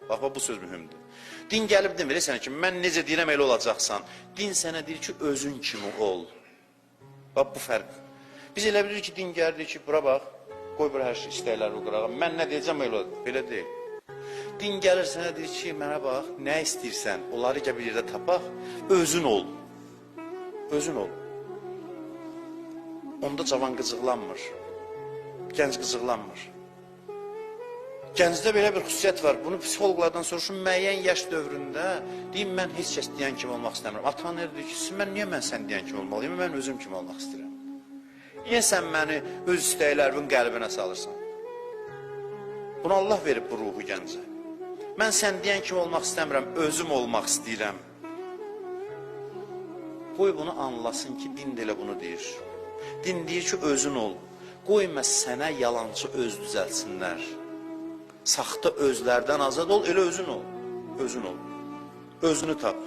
Bax, bu söz mühümdür. Din gəlib demir sənə ki, mən necə deyirəm elə olacaqsan. Din sənə deyir ki, özün kimi ol. Bax, bu fərq. Biz elə bilirik ki, din gəldi ki, bura bax, qoy bura hər şey istəkləri qırağa. Mən nə deyəcəm elə olur. Belə deyil. Din gəlir sənə deyir ki, mənə bax, nə istəyirsən, onları gəl bir yerdə tapaq, özün ol. Özün ol. Onda cavan qıcıqlanmır. Gənc qıcıqlanmır. Gəncdə belə bir xüsusiyyət var. Bunu psixologlardan soruşun, müəyyən yaş dövründə deyim, mən heç kəs deyən kimi olmaq istəmirəm. Atan deyir ki, niyə mən sən deyən kimi olmalıyım, mən özüm kimi olmaq istəyirəm. Niyə sən məni öz istəklərimin qəlbinə salırsan? Bunu Allah verib bu ruhu gəncə. Mən sən deyən kimi olmaq istəmirəm, özüm olmaq istəyirəm. Qoy bunu anlasın ki, din də elə bunu deyir. Din deyir ki, özün ol. Qoyma sənə yalancı öz düzəltsinlər. Saxta özlərdən azad ol, elə özün ol. Özün ol. Özünü tap.